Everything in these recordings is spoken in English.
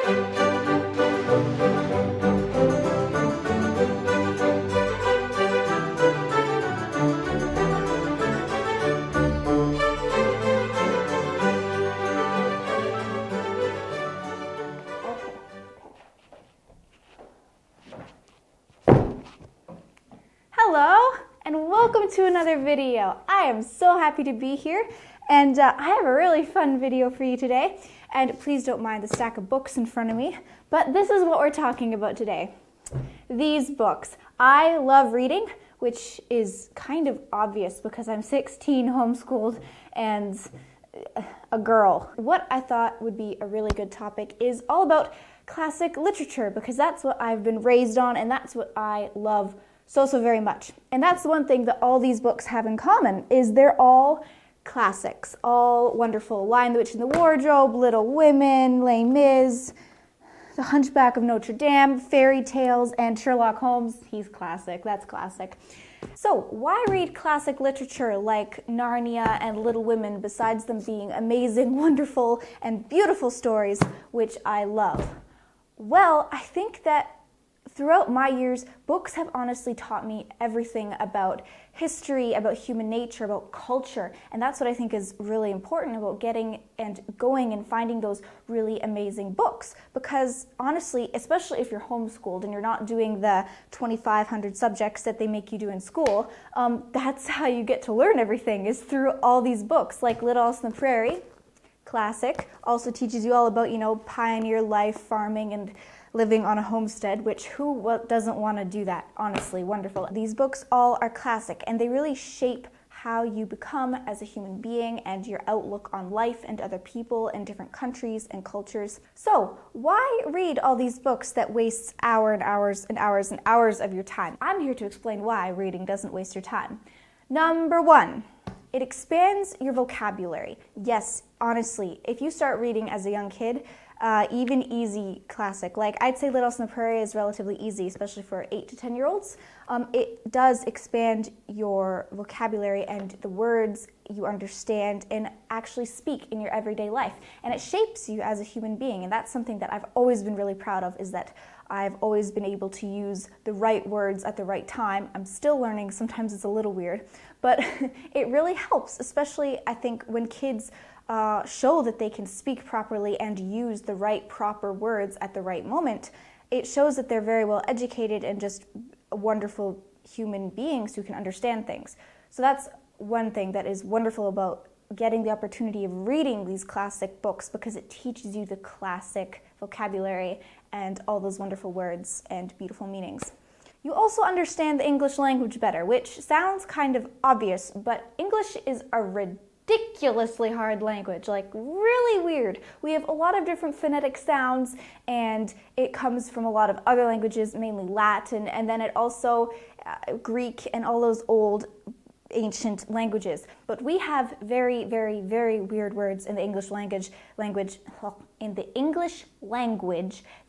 Hello and welcome to another video. I am so happy to be here and I have a really fun video for you today, and please don't mind the stack of books in front of me, but this is what we're talking about today. These books. I love reading, which is kind of obvious because I'm 16, homeschooled, and a girl. What I thought would be a really good topic is all about classic literature, because that's what I've been raised on and that's what I love so very much. And that's the one thing that all these books have in common, is they're all classics, all wonderful. Lion, the Witch, and the Wardrobe, Little Women, Les Mis, The Hunchback of Notre Dame, fairy tales, and Sherlock Holmes. He's classic, that's classic. So why read classic literature like Narnia and Little Women besides them being amazing, wonderful, and beautiful stories, which I love? Well, I think that throughout my years, books have honestly taught me everything about history, about human nature, about culture, and that's what I think is really important about getting and going and finding those really amazing books. Because honestly, especially if you're homeschooled and you're not doing the 2,500 subjects that they make you do in school, that's how you get to learn everything, is through all these books, like Little House on the Prairie, classic, also teaches you all about, pioneer life, farming, and living on a homestead, which who doesn't want to do that? Honestly, wonderful. These books all are classic, and they really shape how you become as a human being and your outlook on life and other people in different countries and cultures. So why read all these books that waste hours and hours and hours and hours of your time? I'm here to explain why reading doesn't waste your time. Number one, it expands your vocabulary. Yes, honestly, if you start reading as a young kid, even easy classic, like I'd say Little House on the Prairie is relatively easy, especially for 8 to 10-year-olds. It does expand your vocabulary and the words you understand and actually speak in your everyday life. And it shapes you as a human being. And that's something that I've always been really proud of, is that I've always been able to use the right words at the right time. I'm still learning, sometimes it's a little weird, but it really helps, especially I think when kids show that they can speak properly and use the right proper words at the right moment. It shows that they're very well educated and just wonderful human beings who can understand things. So that's one thing that is wonderful about getting the opportunity of reading these classic books, because it teaches you the classic vocabulary and all those wonderful words and beautiful meanings. You also understand the English language better, which sounds kind of obvious, but English is a ridiculously hard language, like really weird. We have a lot of different phonetic sounds, and it comes from a lot of other languages, mainly Latin, and then it also Greek and all those old ancient languages. But we have very weird words in the English language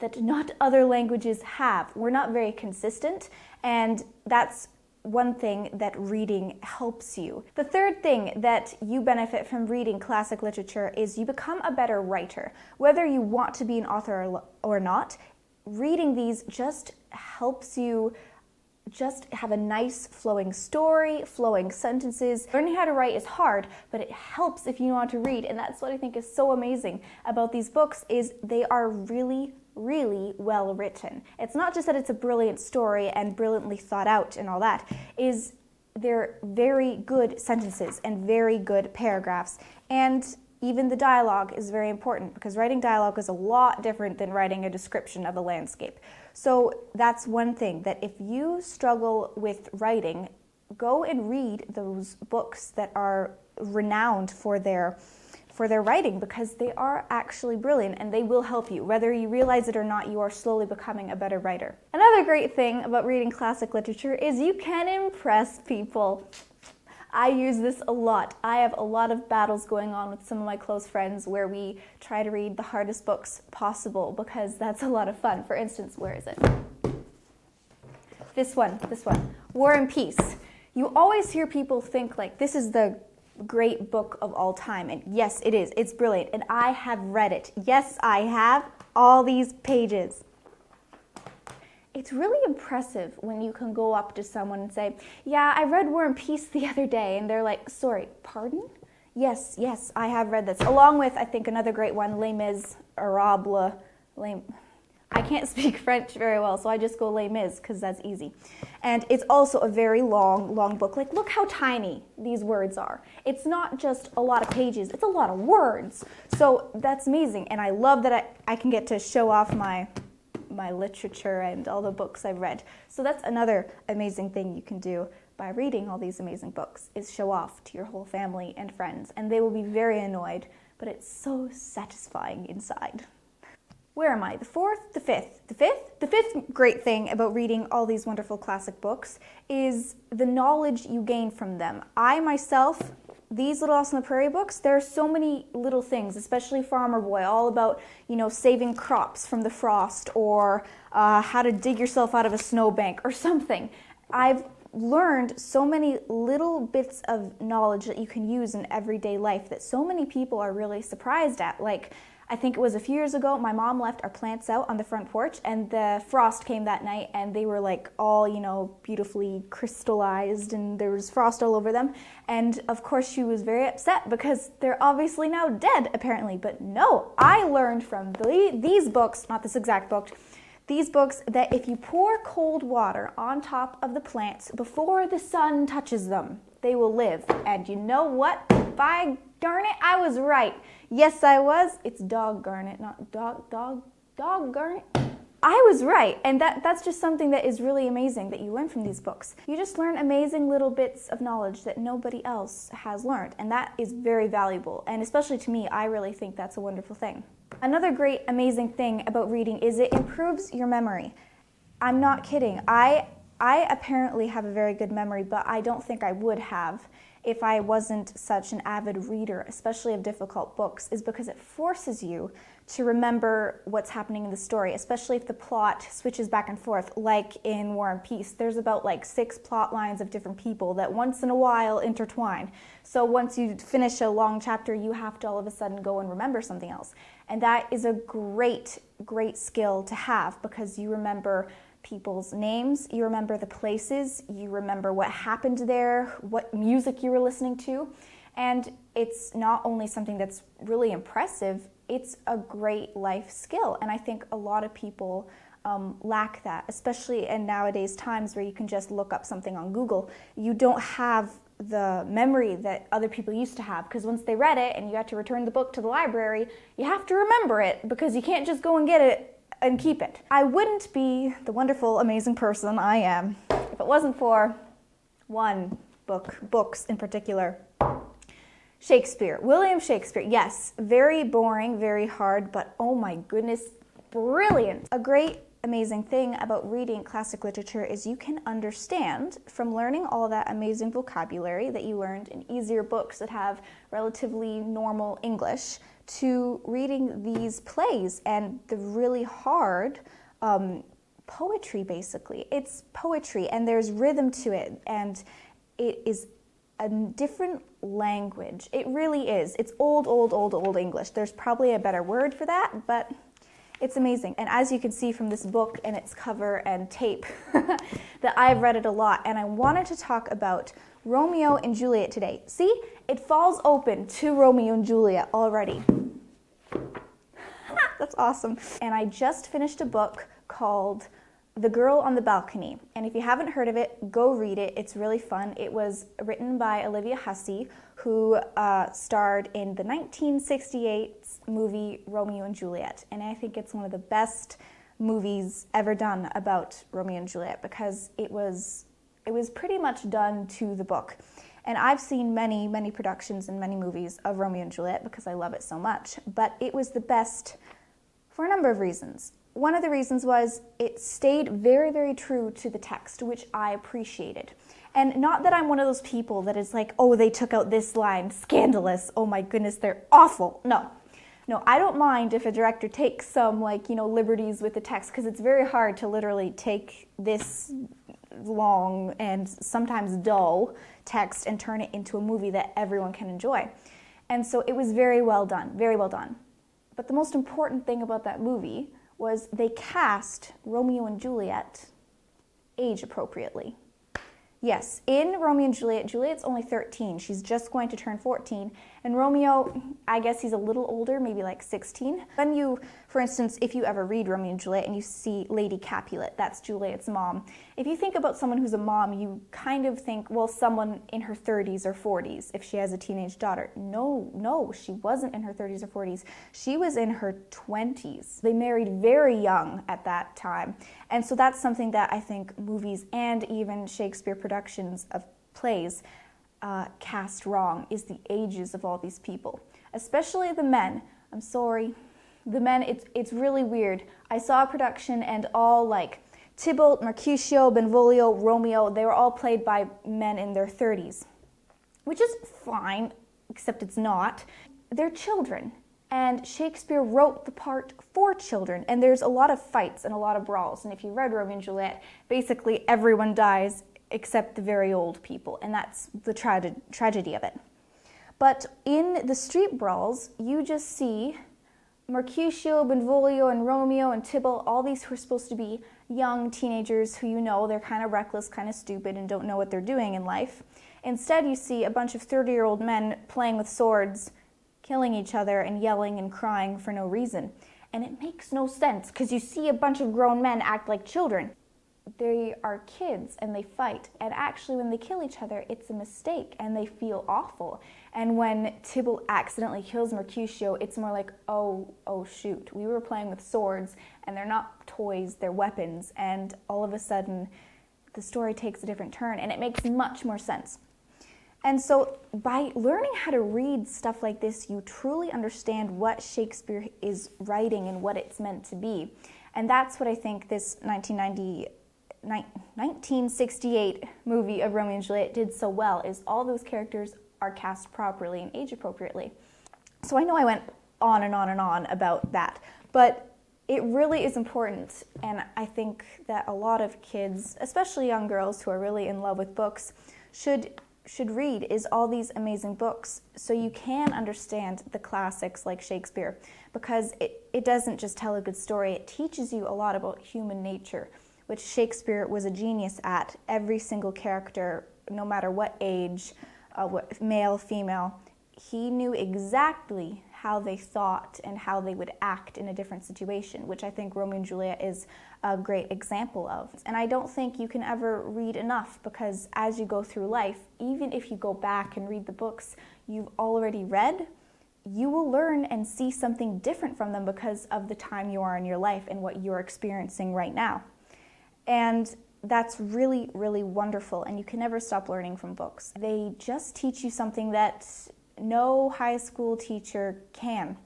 that not other languages have. We're not very consistent, and that's one thing that reading helps you. The third thing that you benefit from reading classic literature is you become a better writer. Whether you want to be an author or not, reading these just helps you just have a nice flowing story, flowing sentences. Learning how to write is hard, but it helps if you know how to read, and that's what I think is so amazing about these books, is they are really well written. It's not just that it's a brilliant story and brilliantly thought out and all that, is they're very good sentences and very good paragraphs, and even the dialogue is very important, because writing dialogue is a lot different than writing a description of a landscape. So that's one thing, that if you struggle with writing, go and read those books that are renowned for their writing, because they are actually brilliant and they will help you. Whether you realize it or not, you are slowly becoming a better writer. Another great thing about reading classic literature is you can impress people. I use this a lot. I have a lot of battles going on with some of my close friends where we try to read the hardest books possible, because that's a lot of fun. For instance, where is it? This one, War and Peace. You always hear people think like this is the great book of all time, and yes, it is. It's brilliant, and I have read it. Yes, I have. all these pages. It's really impressive when you can go up to someone and say, yeah, I read War and Peace the other day, and they're like, sorry, pardon? Yes, yes, I have read this. Along with, I think, another great one, Les Miserables. I can't speak French very well, so I just go Les Mis, because that's easy. And it's also a very long, long book. Like, look how tiny these words are. It's not just a lot of pages, it's a lot of words. So that's amazing, and I love that I can get to show off my literature and all the books I've read. So that's another amazing thing you can do by reading all these amazing books, is show off to your whole family and friends, and they will be very annoyed, but it's so satisfying inside. Where am I? The fourth? The fifth? The fifth? The fifth great thing about reading all these wonderful classic books is the knowledge you gain from them. I myself, these Little House on the Prairie books, there are so many little things, especially Farmer Boy, all about, you know, saving crops from the frost, or how to dig yourself out of a snowbank or something. I've learned so many little bits of knowledge that you can use in everyday life that so many people are really surprised at. Like, I think it was a few years ago, my mom left our plants out on the front porch, and the frost came that night, and they were like all, you know, beautifully crystallized, and there was frost all over them. And of course she was very upset because they're obviously now dead, apparently. But no, I learned from these books, not this exact book, these books, that if you pour cold water on top of the plants before the sun touches them, they will live. And you know what? By darn it, I was right. Yes, I was. It's doggone it, not doggone it. I was right, and that's just something that is really amazing that you learn from these books. You just learn amazing little bits of knowledge that nobody else has learned, and that is very valuable, and especially to me, I really think that's a wonderful thing. Another great, amazing thing about reading is it improves your memory. I'm not kidding. I apparently have a very good memory, but I don't think I would have if I wasn't such an avid reader, especially of difficult books, is because it forces you to remember what's happening in the story, especially if the plot switches back and forth, like in War and Peace. There's about like 6 plot lines of different people that once in a while intertwine. So once you finish a long chapter, you have to all of a sudden go and remember something else. And that is a great, great skill to have, because you remember people's names, you remember the places, you remember what happened there, what music you were listening to, and it's not only something that's really impressive, it's a great life skill, and I think a lot of people lack that, especially in nowadays times where you can just look up something on Google. You don't have the memory that other people used to have, because once they read it and you had to return the book to the library, you have to remember it, because you can't just go and get it and keep it. I wouldn't be the wonderful, amazing person I am if it wasn't for one books in particular. Shakespeare, William Shakespeare. Yes, very boring, very hard, but oh my goodness, brilliant. A great, amazing thing about reading classic literature is you can understand from learning all that amazing vocabulary that you learned in easier books that have relatively normal English, to reading these plays and the really hard poetry, basically. It's poetry, and there's rhythm to it, and it is a different language. It really is. It's old English. There's probably a better word for that, but it's amazing. And as you can see from this book and its cover and tape, that I've read it a lot, and I wanted to talk about Romeo and Juliet today. See, it falls open to Romeo and Juliet already. That's awesome. And I just finished a book called The Girl on the Balcony. And if you haven't heard of it, go read it. It's really fun. It was written by Olivia Hussey, who starred in the 1968 movie Romeo and Juliet. And I think it's one of the best movies ever done about Romeo and Juliet, because it was pretty much done to the book. And I've seen many, many productions and many movies of Romeo and Juliet because I love it so much. But it was the best for a number of reasons. One of the reasons was it stayed very, very true to the text, which I appreciated. And not that I'm one of those people that is like, oh, they took out this line, scandalous, oh my goodness, they're awful. No, I don't mind if a director takes some, like, you know, liberties with the text, because it's very hard to literally take this long and sometimes dull text and turn it into a movie that everyone can enjoy. And so it was very well done, very well done. But the most important thing about that movie was they cast Romeo and Juliet age appropriately. Yes, in Romeo and Juliet, Juliet's only 13. She's just going to turn 14. And Romeo, I guess he's a little older, maybe like 16. When you, for instance, if you ever read Romeo and Juliet and you see Lady Capulet, that's Juliet's mom. If you think about someone who's a mom, you kind of think, well, someone in her 30s or 40s if she has a teenage daughter. No, she wasn't in her 30s or 40s. She was in her 20s. They married very young at that time. And so that's something that I think movies and even Shakespeare productions of plays cast wrong, is the ages of all these people, especially the men. I'm sorry, the men, it's really weird. I saw a production and all like Tybalt, Mercutio, Benvolio, Romeo, they were all played by men in their 30s, which is fine, except it's not. They're children, and Shakespeare wrote the part for children, and there's a lot of fights and a lot of brawls, and if you read Romeo and Juliet, basically everyone dies except the very old people, and that's the tragedy of it. But in the street brawls, you just see Mercutio, Benvolio, and Romeo, and Tybalt, all these who are supposed to be young teenagers who, you know, they're kind of reckless, kind of stupid, and don't know what they're doing in life. Instead, you see a bunch of 30-year-old men playing with swords, killing each other, and yelling and crying for no reason. And it makes no sense, because you see a bunch of grown men act like children. They are kids and they fight, and actually when they kill each other it's a mistake and they feel awful. And when Tybalt accidentally kills Mercutio, it's more like, oh shoot, we were playing with swords and they're not toys, they're weapons, and all of a sudden the story takes a different turn and it makes much more sense. And so by learning how to read stuff like this, you truly understand what Shakespeare is writing and what it's meant to be. And that's what I think this 1968 movie of Romeo and Juliet did so well, is all those characters are cast properly and age appropriately. So I know I went on and on and on about that, but it really is important, and I think that a lot of kids, especially young girls who are really in love with books, should read is all these amazing books so you can understand the classics like Shakespeare, because it doesn't just tell a good story, it teaches you a lot about human nature, which Shakespeare was a genius at. Every single character, no matter what age, male, female, he knew exactly how they thought and how they would act in a different situation, which I think Romeo and Juliet is a great example of. And I don't think you can ever read enough, because as you go through life, even if you go back and read the books you've already read, you will learn and see something different from them because of the time you are in your life and what you're experiencing right now. And that's really, really wonderful, and you can never stop learning from books. They just teach you something that no high school teacher can,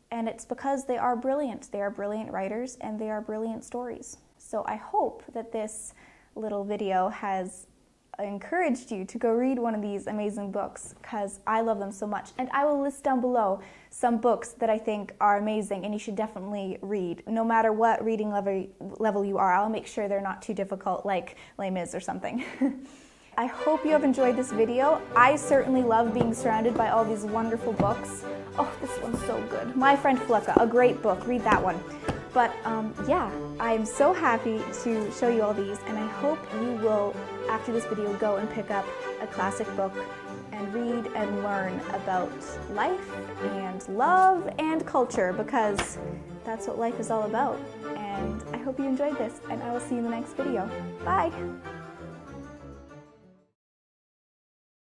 and it's because they are brilliant. They are brilliant writers, and they are brilliant stories. So I hope that this little video has encouraged you to go read one of these amazing books, because I love them so much. And I will list down below some books that I think are amazing and you should definitely read. No matter what reading level you are, I'll make sure they're not too difficult, like Les Mis or something. I hope you have enjoyed this video. I certainly love being surrounded by all these wonderful books. Oh, this one's so good. My Friend Flicka, a great book. Read that one. But yeah, I'm so happy to show you all these, and I hope you will, after this video, go and pick up a classic book and read and learn about life and love and culture, because that's what life is all about. And I hope you enjoyed this, and I will see you in the next video. Bye!